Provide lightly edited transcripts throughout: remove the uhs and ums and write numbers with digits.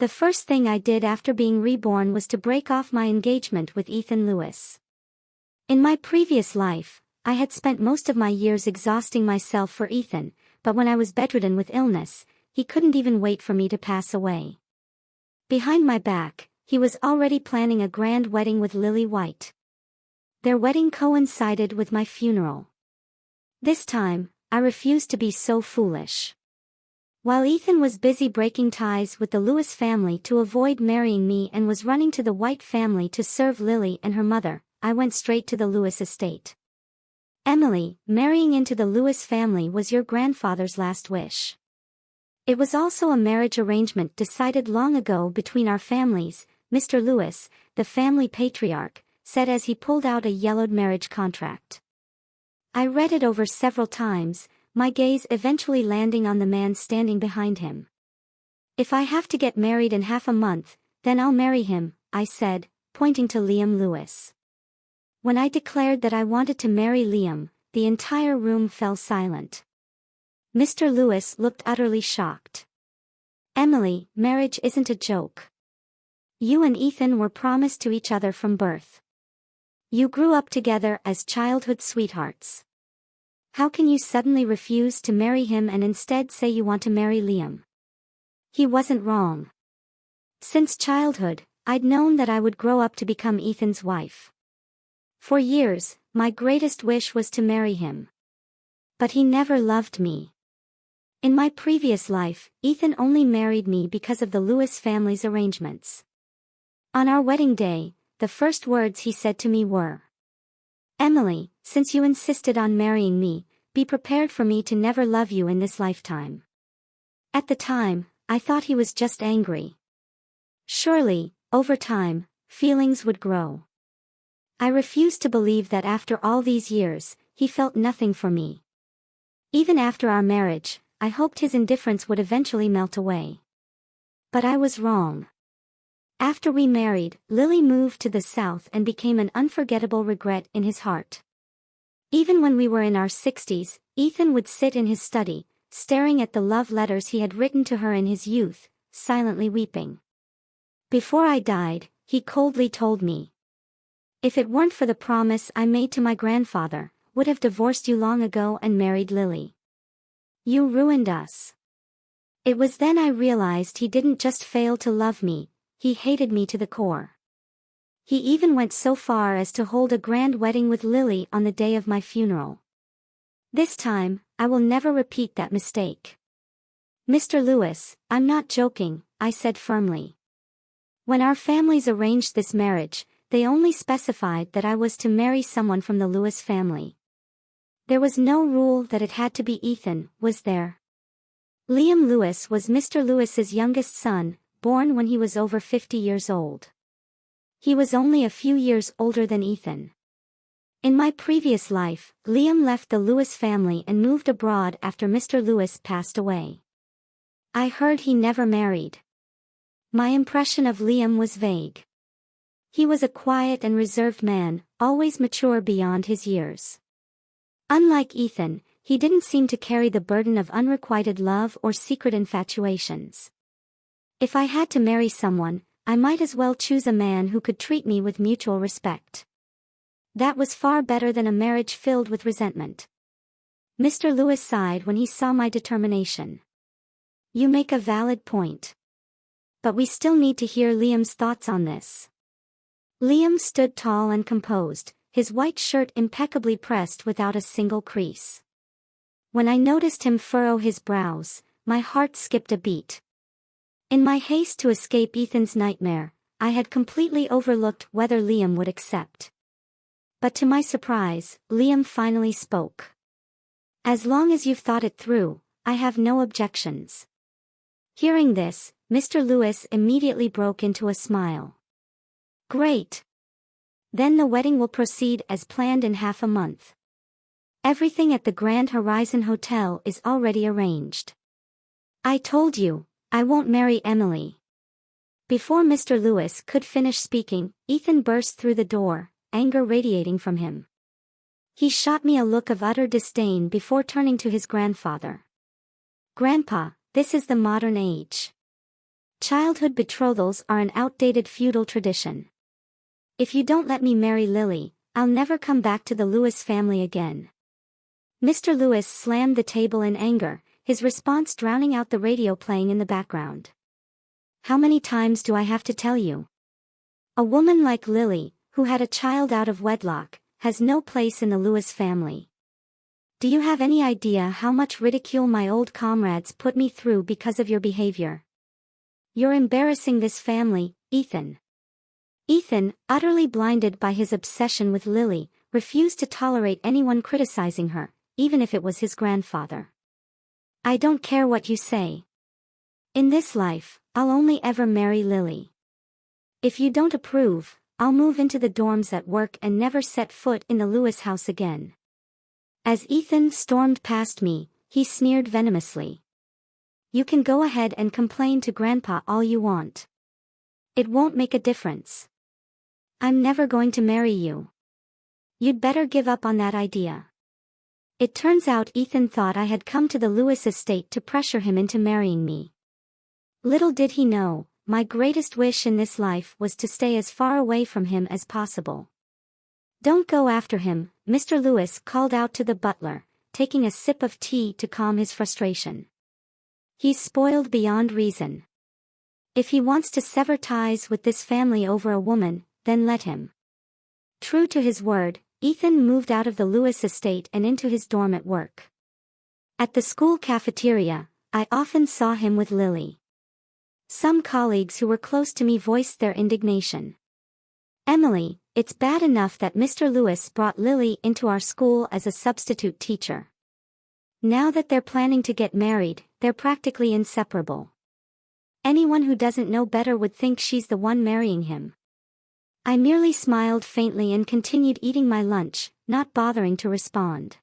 The first thing I did after being reborn was to break off my engagement with Ethan Lewis. In my previous life, I had spent most of my years exhausting myself for Ethan, but when I was bedridden with illness, he couldn't even wait for me to pass away. Behind my back, he was already planning a grand wedding with Lily White. Their wedding coincided with my funeral. This time, I refused to be so foolish. While Ethan was busy breaking ties with the Lewis family to avoid marrying me and was running to the White family to serve Lily and her mother, I went straight to the Lewis estate. Emily, marrying into the Lewis family was your grandfather's last wish. It was also a marriage arrangement decided long ago between our families, Mr. Lewis, the family patriarch, said as he pulled out a yellowed marriage contract. I read it over several times, my gaze eventually landing on the man standing behind him. "If I have to get married in half a month, then I'll marry him," I said, pointing to Liam Lewis. When I declared that I wanted to marry Liam, the entire room fell silent. Mr. Lewis looked utterly shocked. "Emily, marriage isn't a joke. You and Ethan were promised to each other from birth. You grew up together as childhood sweethearts. How can you suddenly refuse to marry him and instead say you want to marry Liam?" He wasn't wrong. Since childhood, I'd known that I would grow up to become Ethan's wife. For years, my greatest wish was to marry him. But he never loved me. In my previous life, Ethan only married me because of the Lewis family's arrangements. On our wedding day, the first words he said to me were, "Emily, since you insisted on marrying me, be prepared for me to never love you in this lifetime." At the time, I thought he was just angry. Surely, over time, feelings would grow. I refused to believe that after all these years, he felt nothing for me. Even after our marriage, I hoped his indifference would eventually melt away. But I was wrong. After we married, Lily moved to the south and became an unforgettable regret in his heart. Even when we were in our 60s, Ethan would sit in his study, staring at the love letters he had written to her in his youth, silently weeping. Before I died, he coldly told me, "If it weren't for the promise I made to my grandfather, would have divorced you long ago and married Lily. You ruined us." It was then I realized he didn't just fail to love me, he hated me to the core. He even went so far as to hold a grand wedding with Lily on the day of my funeral. This time, I will never repeat that mistake. "Mr. Lewis, I'm not joking," I said firmly. "When our families arranged this marriage, they only specified that I was to marry someone from the Lewis family. There was no rule that it had to be Ethan, was there?" Liam Lewis was Mr. Lewis's youngest son, born when he was over 50 years old. He was only a few years older than Ethan. In my previous life, Liam left the Lewis family and moved abroad after Mr. Lewis passed away. I heard he never married. My impression of Liam was vague. He was a quiet and reserved man, always mature beyond his years. Unlike Ethan, he didn't seem to carry the burden of unrequited love or secret infatuations. If I had to marry someone, I might as well choose a man who could treat me with mutual respect. That was far better than a marriage filled with resentment. Mr. Lewis sighed when he saw my determination. "You make a valid point. But we still need to hear Liam's thoughts on this." Liam stood tall and composed, his white shirt impeccably pressed without a single crease. When I noticed him furrow his brows, my heart skipped a beat. In my haste to escape Ethan's nightmare, I had completely overlooked whether Liam would accept. But to my surprise, Liam finally spoke. "As long as you've thought it through, I have no objections." Hearing this, Mr. Lewis immediately broke into a smile. "Great. Then the wedding will proceed as planned in half a month. Everything at the Grand Horizon Hotel is already arranged. I told you, I won't marry Emily." Before Mr. Lewis could finish speaking, Ethan burst through the door, anger radiating from him. He shot me a look of utter disdain before turning to his grandfather. "Grandpa, this is the modern age. Childhood betrothals are an outdated feudal tradition. If you don't let me marry Lily, I'll never come back to the Lewis family again. Mr. Lewis slammed the table in anger, his response drowning out the radio playing in the background. How many times do I have to tell you? A woman like Lily, who had a child out of wedlock, has no place in the Lewis family. Do you have any idea how much ridicule my old comrades put me through because of your behavior? You're embarrassing this family, Ethan. Ethan, utterly blinded by his obsession with Lily, refused to tolerate anyone criticizing her, even if it was his grandfather. I don't care what you say. In this life, I'll only ever marry Lily. If you don't approve, I'll move into the dorms at work and never set foot in the Lewis house again. As Ethan stormed past me, he sneered venomously. You can go ahead and complain to Grandpa all you want. It won't make a difference. I'm never going to marry you. You'd better give up on that idea. It turns out Ethan thought I had come to the Lewis estate to pressure him into marrying me. Little did he know, my greatest wish in this life was to stay as far away from him as possible. Don't go after him, Mr. Lewis called out to the butler, taking a sip of tea to calm his frustration. He's spoiled beyond reason. If he wants to sever ties with this family over a woman, then let him. True to his word, Ethan moved out of the Lewis estate and into his dorm at work. At the school cafeteria, I often saw him with Lily. Some colleagues who were close to me voiced their indignation. Emily, it's bad enough that Mr. Lewis brought Lily into our school as a substitute teacher. Now that they're planning to get married, they're practically inseparable. Anyone who doesn't know better would think she's the one marrying him. I merely smiled faintly and continued eating my lunch, not bothering to respond.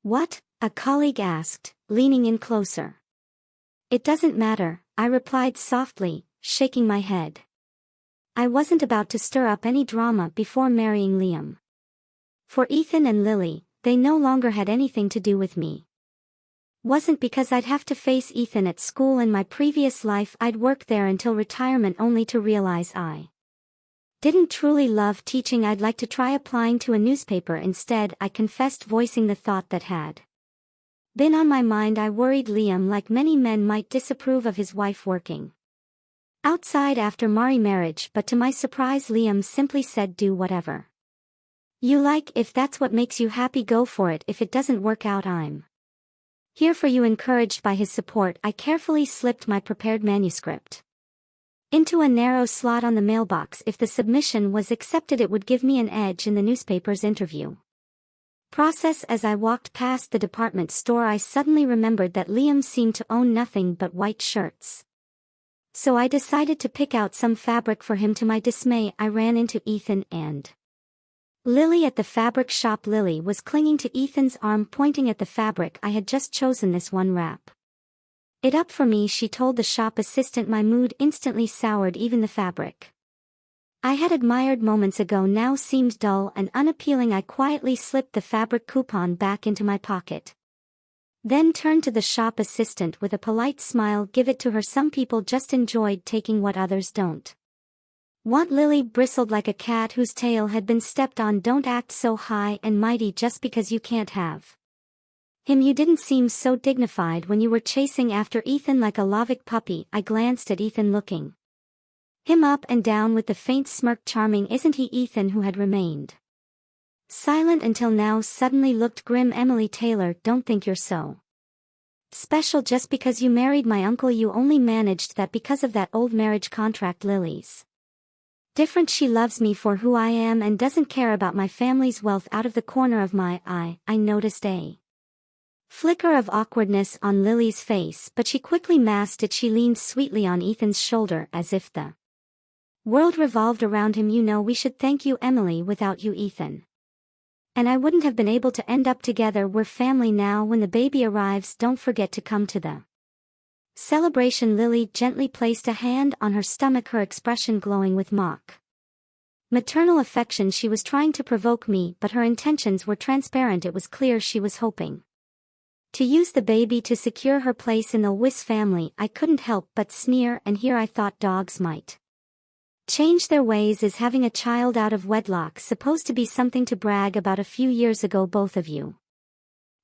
What? A colleague asked, leaning in closer. It doesn't matter, I replied softly, shaking my head. I wasn't about to stir up any drama before marrying Liam. For Ethan and Lily, they no longer had anything to do with me. Wasn't because I'd have to face Ethan at school in my previous life. I'd worked there until retirement only to realize I didn't truly love teaching. I'd like to try applying to a newspaper instead, I confessed, voicing the thought that had been on my mind. I worried Liam, like many men, might disapprove of his wife working outside after marriage, but to my surprise Liam simply said, do whatever you like. If that's what makes you happy, go for it. If it doesn't work out, I'm here for you. Encouraged by his support, I carefully slipped my prepared manuscript into a narrow slot on the mailbox. If the submission was accepted, it would give me an edge in the newspaper's interview process. As I walked past the department store, I suddenly remembered that Liam seemed to own nothing but white shirts. So I decided to pick out some fabric for him. To my dismay, I ran into Ethan and Lily at the fabric shop. Lily was clinging to Ethan's arm, pointing at the fabric. I had just chosen this one. Wrap it up for me, she told the shop assistant. My mood instantly soured. Even the fabric I had admired moments ago now seemed dull and unappealing. I quietly slipped the fabric coupon back into my pocket, then turned to the shop assistant with a polite smile. Give it to her. Some people just enjoyed taking what others don't want. Lily bristled like a cat whose tail had been stepped on. Don't act so high and mighty just because you can't have him. You didn't seem so dignified when you were chasing after Ethan like a Lovick puppy. I glanced at Ethan, looking him up and down with the faint smirk. Charming, isn't he? Ethan, who had remained silent until now, suddenly looked grim. Emily Taylor, don't think you're so special just because you married my uncle. You only managed that because of that old marriage contract. Lily's different. She loves me for who I am and doesn't care about my family's wealth. Out of the corner of my eye, I noticed a flicker of awkwardness on Lily's face, but she quickly masked it. She leaned sweetly on Ethan's shoulder as if the world revolved around him. You know, we should thank you, Emily. Without you, Ethan and I wouldn't have been able to end up together. We're family now. When the baby arrives, don't forget to come to the celebration. Lily gently placed a hand on her stomach, her expression glowing with mock maternal affection. She was trying to provoke me, but her intentions were transparent. It was clear she was hoping To use the baby to secure her place in the Lewis family, I couldn't help but sneer, and here I thought dogs might change their ways. Is having a child out of wedlock supposed to be something to brag about? A few years ago both of you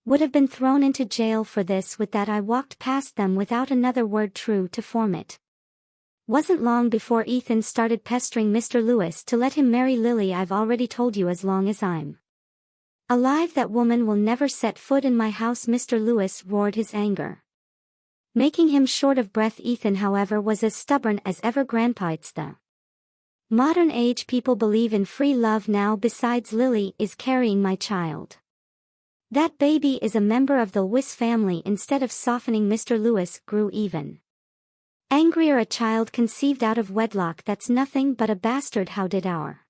would have been thrown into jail for this. With that I walked past them without another word, true to form. It wasn't long before Ethan started pestering Mr. Lewis to let him marry Lily. I've already told you, as long as I'm alive that woman will never set foot in my house. Mr. Lewis roared, his anger making him short of breath. Ethan, however, was as stubborn as ever. Grandpa, it's the modern age. People believe in free love now. Besides, Lily is carrying my child. That baby is a member of the Lewis family. Instead of softening, Mr. Lewis grew even angrier. A child conceived out of wedlock, that's nothing but a bastard. How did our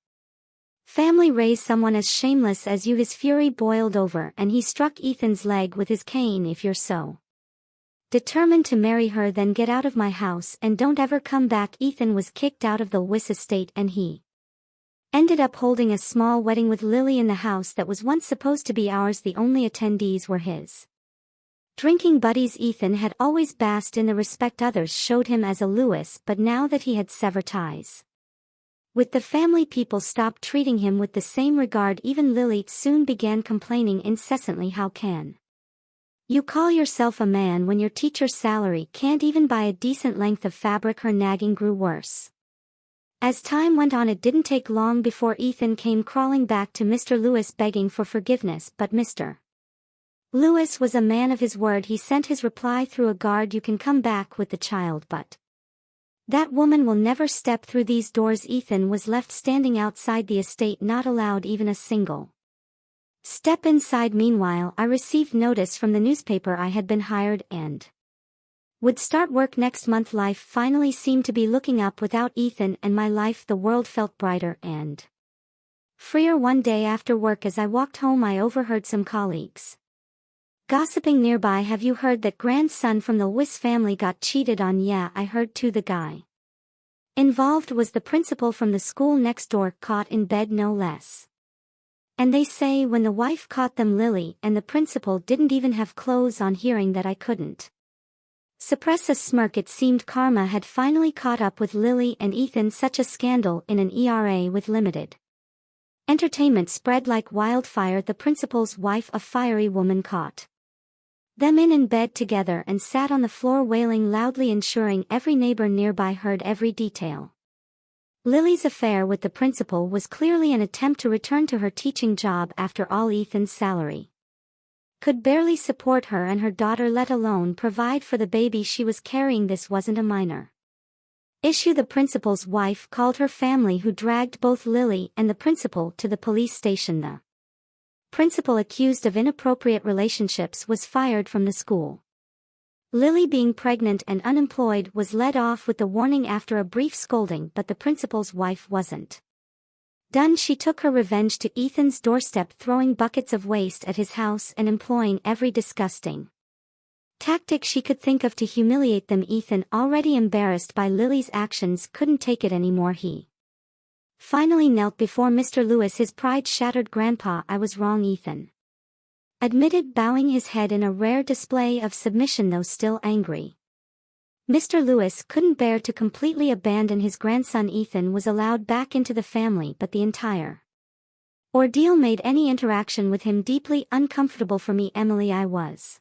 family raise someone as shameless as you? His fury boiled over, and he struck Ethan's leg with his cane. If you're so determined to marry her, then get out of my house and don't ever come back. Ethan was kicked out of the Lewis estate, and he ended up holding a small wedding with Lily in the house that was once supposed to be ours. The only attendees were his drinking buddies. Ethan had always basked in the respect others showed him as a Lewis, but now that he had severed ties with the family, people stopped treating him with the same regard. Even Lily soon began complaining incessantly. How can you call yourself a man when your teacher's salary can't even buy a decent length of fabric? Her nagging grew worse. As time went on, it didn't take long before Ethan came crawling back to Mr. Lewis begging for forgiveness, but Mr. Lewis was a man of his word. He sent his reply through a guard, you can come back with the child, but that woman will never step through these doors. Ethan was left standing outside the estate, not allowed even a single step inside. Meanwhile, I received notice from the newspaper I had been hired and would start work next month. Life finally seemed to be looking up. Without Ethan and my life, the world felt brighter and freer. One day after work, as I walked home, I overheard some colleagues gossiping nearby. Have you heard that grandson from the Lewis family got cheated on? Yeah, I heard too. The guy involved was the principal from the school next door, caught in bed no less. And they say when the wife caught them, Lily and the principal didn't even have clothes on. Hearing that, I couldn't suppress a smirk. It seemed karma had finally caught up with Lily and Ethan. Such a scandal in an ERA with limited entertainment spread like wildfire. The principal's wife, a fiery woman, caught them in bed together and sat on the floor wailing loudly, ensuring every neighbor nearby heard every detail. Lily's affair with the principal was clearly an attempt to return to her teaching job. After all, Ethan's salary could barely support her and her daughter, let alone provide for the baby she was carrying. This wasn't a minor issue. The principal's wife called her family, who dragged both Lily and the principal to the police station. The principal, accused of inappropriate relationships, was fired from the school. Lily, being pregnant and unemployed, was let off with the warning after a brief scolding, but the principal's wife wasn't done. She took her revenge to Ethan's doorstep, throwing buckets of waste at his house and employing every disgusting tactic she could think of to humiliate them. Ethan, already embarrassed by Lily's actions, couldn't take it anymore. He finally knelt before Mr. Lewis, his pride shattered. Grandpa, I was wrong, Ethan admitted, bowing his head in a rare display of submission, though still angry. Mr. Lewis couldn't bear to completely abandon his grandson. Ethan was allowed back into the family, but the entire ordeal made any interaction with him deeply uncomfortable for me. Emily, I was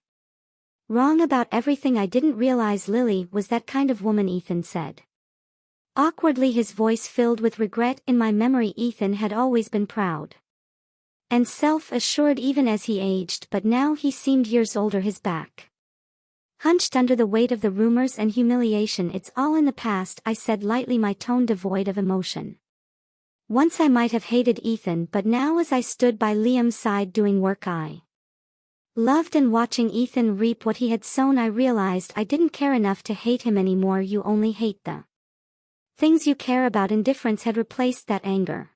wrong about everything. I didn't realize Lily was that kind of woman, Ethan said awkwardly, his voice filled with regret. In my memory, Ethan had always been proud and self-assured even as he aged, but now he seemed years older. His back hunched under the weight of the rumors and humiliation. It's all in the past, I said lightly, my tone devoid of emotion. Once I might have hated Ethan, but now as I stood by Liam's side doing work I loved and watching Ethan reap what he had sown, I realized I didn't care enough to hate him anymore. You only hate the things you care about. Indifference had replaced that anger.